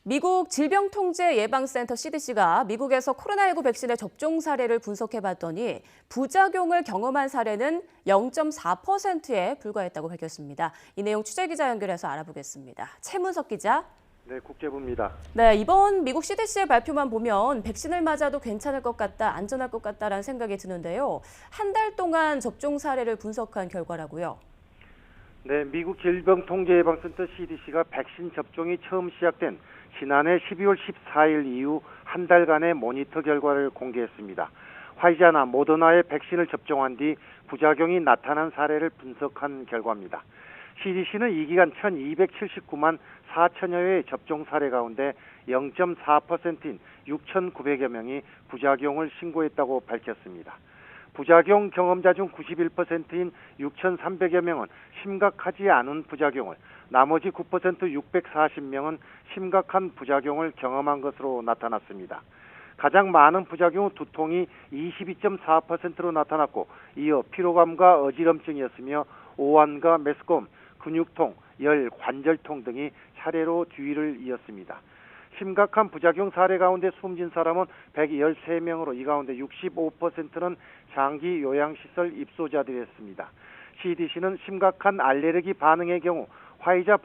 미국 질병통제예방센터 CDC가 미국에서 코로나19 백신의 접종 사례를 분석해봤더니 부작용을 경험한 사례는 0.4%에 불과했다고 밝혔습니다. 이 내용 취재기자 연결해서 알아보겠습니다. 최문석 기자. 네, 국제부입니다. 네, 이번 미국 CDC의 발표만 보면 백신을 맞아도 괜찮을 것 같다, 안전할 것 같다라는 생각이 드는데요. 한 달 동안 접종 사례를 분석한 결과라고요. 네, 미국 질병통제예방센터 CDC가 백신 접종이 처음 시작된 지난해 12월 14일 이후 한 달간의 모니터 결과를 공개했습니다. 화이자나 모더나의 백신을 접종한 뒤 부작용이 나타난 사례를 분석한 결과입니다. CDC는 이 기간 1279만 4천여 회의 접종 사례 가운데 0.4%인 6,900여 명이 부작용을 신고했다고 밝혔습니다. 부작용 경험자 중 91%인 6,300여 명은 심각하지 않은 부작용을, 나머지 9% 640명은 심각한 부작용을 경험한 것으로 나타났습니다. 가장 많은 부작용은 두통이 22.4%로 나타났고, 이어 피로감과 어지럼증이었으며 오한과 메스꺼움, 근육통, 열, 관절통 등이 차례로 뒤를 이었습니다. 심각한 부작용 사례 가운데 숨진 사람은 113명으로 이 가운데 65%는 장기 요양시설 입소자들이었습니다. CDC는 심각한 알레르기 반응의 경우 화이자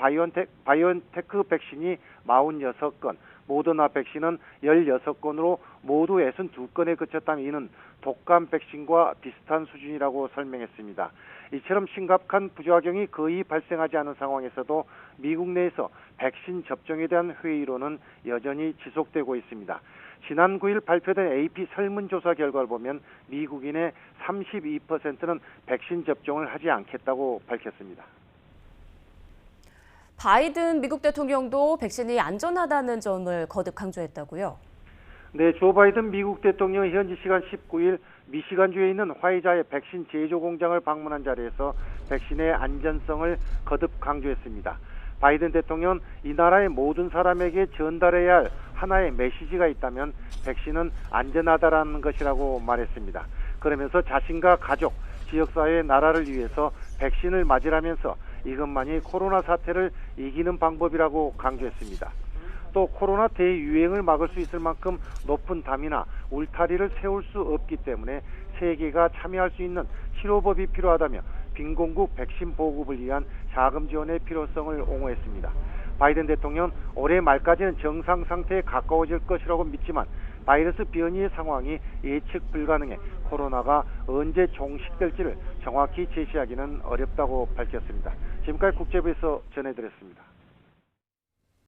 바이오엔테크 백신이 46건, 모더나 백신은 16건으로 모두 62건에 그쳤다며 이는 독감 백신과 비슷한 수준이라고 설명했습니다. 이처럼 심각한 부작용이 거의 발생하지 않은 상황에서도 미국 내에서 백신 접종에 대한 회의론은 여전히 지속되고 있습니다. 지난 9일 발표된 AP 설문조사 결과를 보면 미국인의 32%는 백신 접종을 하지 않겠다고 밝혔습니다. 바이든 미국 대통령도 백신이 안전하다는 점을 거듭 강조했다고요. 네, 조 바이든 미국 대통령이 현지 시간 19일 미시간주에 있는 화이자의 백신 제조 공장을 방문한 자리에서 백신의 안전성을 거듭 강조했습니다. 바이든 대통령은 이 나라의 모든 사람에게 전달해야 할 하나의 메시지가 있다면 백신은 안전하다라는 것이라고 말했습니다. 그러면서 자신과 가족, 지역사회, 나라를 위해서 백신을 맞으라면서 이것만이 코로나 사태를 이기는 방법이라고 강조했습니다. 또 코로나 대유행을 막을 수 있을 만큼 높은 담이나 울타리를 세울 수 없기 때문에 세계가 참여할 수 있는 치료법이 필요하다며 빈곤국 백신 보급을 위한 자금 지원의 필요성을 옹호했습니다. 바이든 대통령은 올해 말까지는 정상 상태에 가까워질 것이라고 믿지만 바이러스 변이의 상황이 예측 불가능해 코로나가 언제 종식될지를 정확히 제시하기는 어렵다고 밝혔습니다. 지금까지 국제부에서 전해드렸습니다.